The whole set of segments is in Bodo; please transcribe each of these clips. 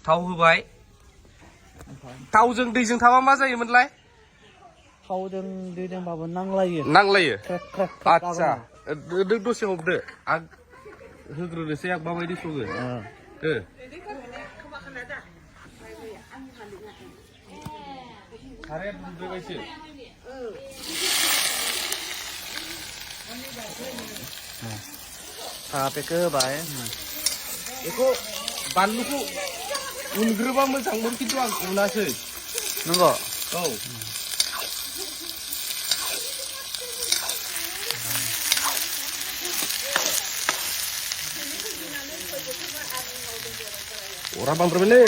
थाव होबाय थावजों दैजों थाबा मा जायोमोनलाय थावजों दैजोंबाबो नांलायो आदसा नों दसे हमदो आं होग्रोनोसै आं माबायदि सङो साराया दुंबायसो सारापेखौ होबाय बेखौ बानलुखौ उनग्रोबा मोजांमोन खिन्थु आं उनासै नंगौ औ अरा बांद्रायबायलै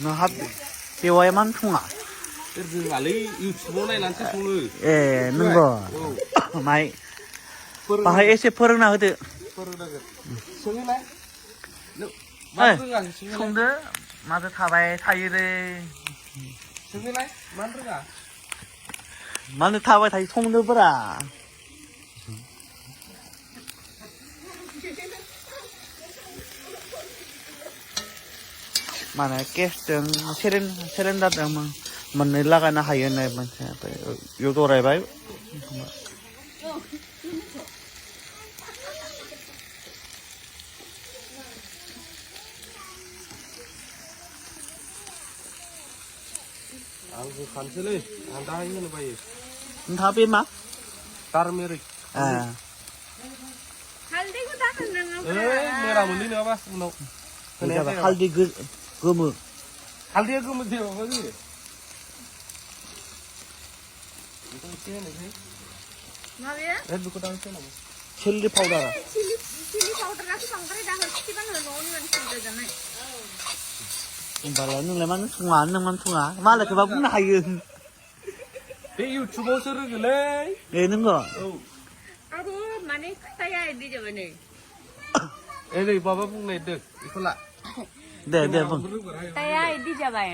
नोंहा बेवाय मान सङा रोङालै इउटुबाव नायनानैसो सङो ए नंगौ माय बाहाय एसे फोरोंना होदो फोरोंनांगोन सोङोलाय संदो माथो थाबाय थायोलै सोङोलाय मानो रोङा मानो थाबाय थायो संदोब्रा माने केसजों सिलिन्डारजों मोननै लागायनो हायो होननाय मोनसे बेयाव जरायबाय आं होखानोसैलै आं दाहाय होनो बायो नोंथाङा बे मा टारमेरिक हालदैखौ दा होनाङा मोना मोनलै नङाबा उनाव हालदै गोमो हालदैया गोमो जाया माबा जायो बेखौ एसे होनोसै माबाया बेखौ दा एसे होनांगौ चिल्ली पाउडार चिली पाउडारासो बांद्राय दा होसिगोन न'नि मानसिफोर जानाय होमबालाय नोंलाय मानो सङा नों मानो सङा मालायखौबा बुंनो हायो बे इउटुबावसो रोङोलै ए नंगौ औ आरो माने खोथाया इदि जाबाय नै नै माबा बुंनाय दो बेखौ ला दे बुं खोथाया इदि जाबाय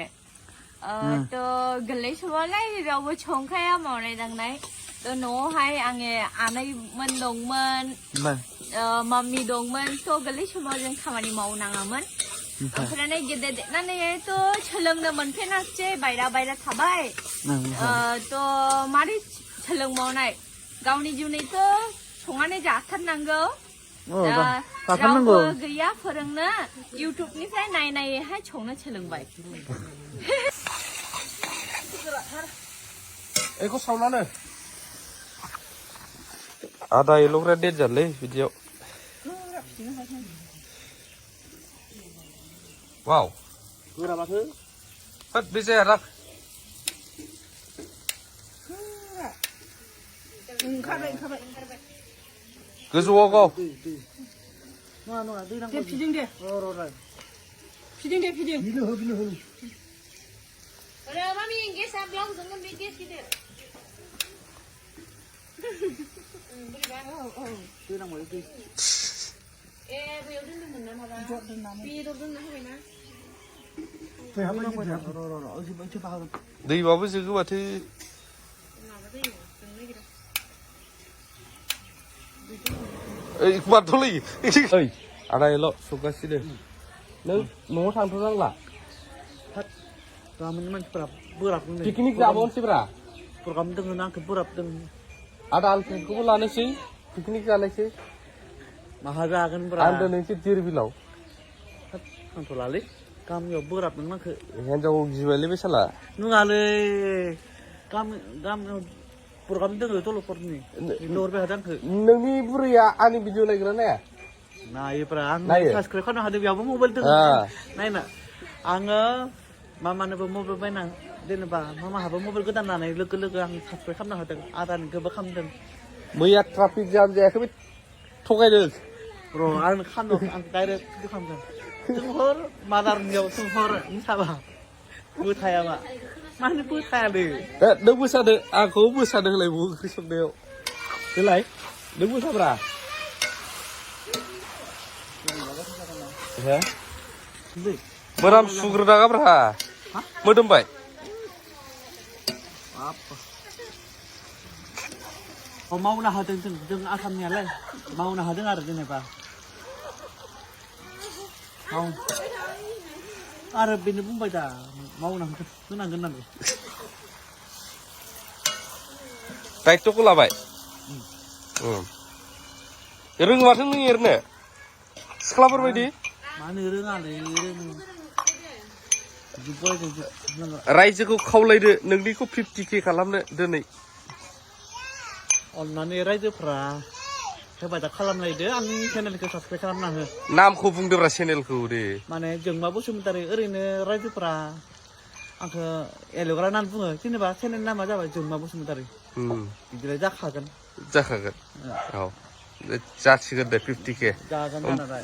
तो गोरलै समावलाय रावबो संखाया मावनाय दांनाय तो न'आवहाय आङो आनैमोन दंमोन माम्मि दंमोन तो गोरलै समाव जों खामानि मावनाङामोन ओमफ्राय गेदेर देरनानैथ' सोलोंनो मोनफेरासै बायरा थाबाय तो मारै सोलोंबावनाय गावनि जिउनिथ' संनानै जाथारनांगौ रावबो गैया फोरोंनो इउटुबनिफ्राय नायनायहाय संनो सोलोंबाय बेखौ सावनानै आदा एल'ग्रा देट जालै बिदियाव वाव गोरा माथो होद बे जाया राख ओंखारबाय गोजौआव गाव नङा दै नांगौ फिदिं दे फिदिं बिनो हो मामि गेसा ब्लाउस जोंगोन बे गेस गिदिर दै नांगौ दै ए बेयाव दोनदोंमोन ना माबा बेदर दोनना होबायना दैबाबो जोगो माथो बारथ'लै आदा एल' संगासिनो नों न'आव थांथ'नांला गामिनि मानसिफोरा बोराबदों पिकनिक जाबावनोसैब्रा प्रग्राम दोङो ना आंखौ बोराबदों आदा आलफ्रेडखौबो लानोसै पिकनिक जानायसै माहा जागोन ब्रा आं दोननोसै दिरबिलाव थांथ'लालै गामियाव बोराबदों आंखौ हिन्जाव गिबायलै बे साला नङालै गामियाव प्रग्राम दोङो दल'फोरनि लिंहरबाय थादों आंखौ नोंनि बुरैया आंनि भिडिअ नायग्रा नाया नायोब्रा आं साबसक्राइब खालामनो हादों बेयावबो मबाइल दङ नायना आङो मामानोबो मबाइल बायना जेनेबा मामाहाबो मबाइल गोदान लानाय लोगो आं साबसक्राइब खालामनो हादों आदानिखौबो खालामदों मैया ट्राफिक जाम जायाखै थगायदों र' आं आं डाइरेक्ट भिडिअ खालामदों सोंहर मादारनियाव सोंहर मोसाबा बोथाया मानो बोथायालै नों मोसादो आंखौ मोसादो होलाय ओंख्रि संनायाव होलाय नों मोसाब्रा मोनाम सुग्रोनाङाब्रा मोदोमबाय मावनो हादों जों आसामनियालाय मावनो हादों आरो जेनेबा आरो बेनो बुंबाय दा मावनो होनांगोन होननानै दायित्वखौ लाबाय रोङो माथो नों एरनो सिख्लाफोर बायदि मानो रोङालै रायजोखौ खावलायदो नोंनिखौ 50K खालामनो दिनै अन्नानै रायजोफ्रा हेफाजाब खालामलायदो आंनि चेनेलखौ साबसक्राइब खालामना हो नामखौ बुंदोब्रा चेनेलखौ दे माने जोंमा बसुमतारी ओरैनो रायजोफ्रा आंखौ एल'ग्रा होननानै बुङो जेनेबा चेनेल नामा जाबाय जोंमा बसुमतारी बिदिलाय जाखागोन औ जासिगोन दे 50K जागोन जानालाय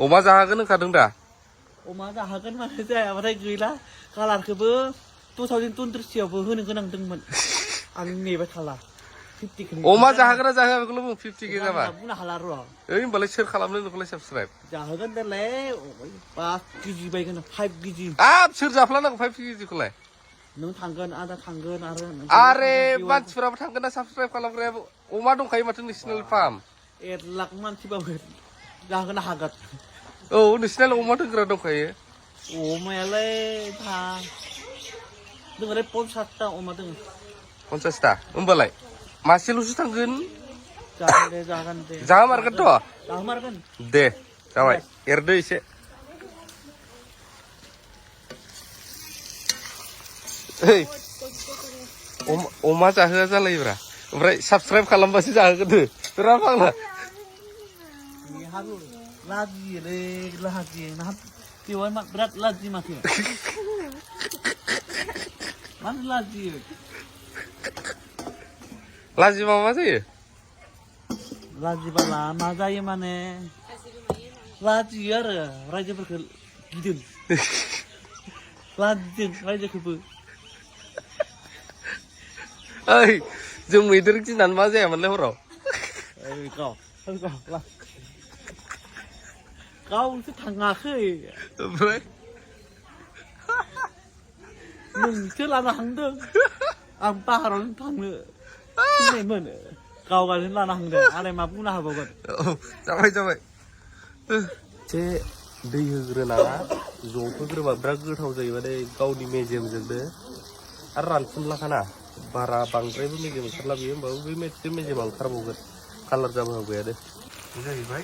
अमा जाहोगोन होनखादों दा अमा जाहोगोन माने जायाबाथाय गैला कालारखौबो 2023 होनो गोनां दंमोन आं नेबाय थाला 50K अमा जाहोगोन जाहोआ बेखौल' बुं 50K जाबा बुंनो हाला र' ओइ होनबालाय सोर खालामनो नोंखौलाय साबसक्राइब जाहोगोन दालाय 5 केजि बायगोन 5 केजि सोर जाफ्लानांगौ 5 केजिखौलाय नों थांगोन आदा थांगोन आरे मानसिफोराबो थांगोन ना साबसक्राइब खालामग्रायाबो अमा दंखायो माथो नेसनेल फार्म 1 लाख मानसिबाबो जाहोनो हागोन औ नोंसिनालाय अमा दोनग्रा दंखायो अमायालाय दोङोलै 50ता अमा दोङो 50ता होमबालाय मासेल'सो थांगोन जागोन दे जाहोमारगोनथ' जाहोमारगोन दे जाबाय एरदो एसे ओइ अमा जाहोआ जालायोब्रा ओमफ्राय साबसक्राइब खालामबासो जाहोगोन बिराद फाग्ला लाजियोलै लाजियो ना बेवहाय बिराद लाजियो माथो मानो लाजियो लाजिबा मा जायो लाजिबाला मा जायो माने लाजियो आरो रायजोफोरखौ गिदों लाजिदों रायजोखौबो ओइ जों मैदेर गिनानै मा जायामोनलाय हराव गावसो थाङाखै ओमफ्राय नोंसो लानो हांदों आं पाहारावनो थांनो थिननायमोन गावगानो लानो हांदों आरो मा बुंनो हाबावगोन जाबाय एसे दै होग्रोनाङा जबहोग्रोबा बिराद गोथाव जायो माने गावनि मेजेमजोंनो आरो रानफुनलाखाना बारा बांद्रायबो मेजेम ओंखारला बेयो होमबाबो बे मेजेमा ओंखारबावगोन कालार जाबोहांबायानो बे जाहैबाय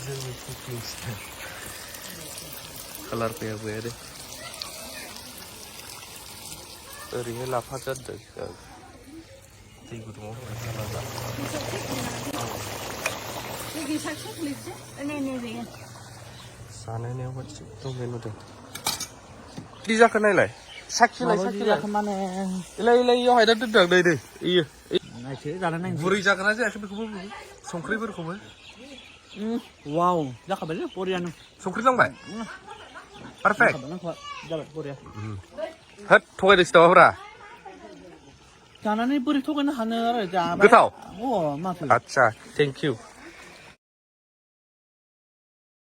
जोंनि कुकिं स्टाइल कालार फैहांबायानो ओरैनो लाफा गारदों दै गुदुङाव होनानै जानायनायाव एकदम नुदों बिदि जाखो नायलाय साखिलाय माने इलाय इयाव हायदा दोनदों दै इयो नायसै जानाय नायसै बुरै जागोन ना जायाखै बेखौबो संख्रिफोरखौबो वाव जाखाबायलै बरियानो संख्रि नांबाय पारफेक्ट जाबाय बरिया होद थगायदोंसो नामाब्रा जानानै बोरै थगायनो हानो आरो जाबाय गोथाव माथो आदसा थेंक इउ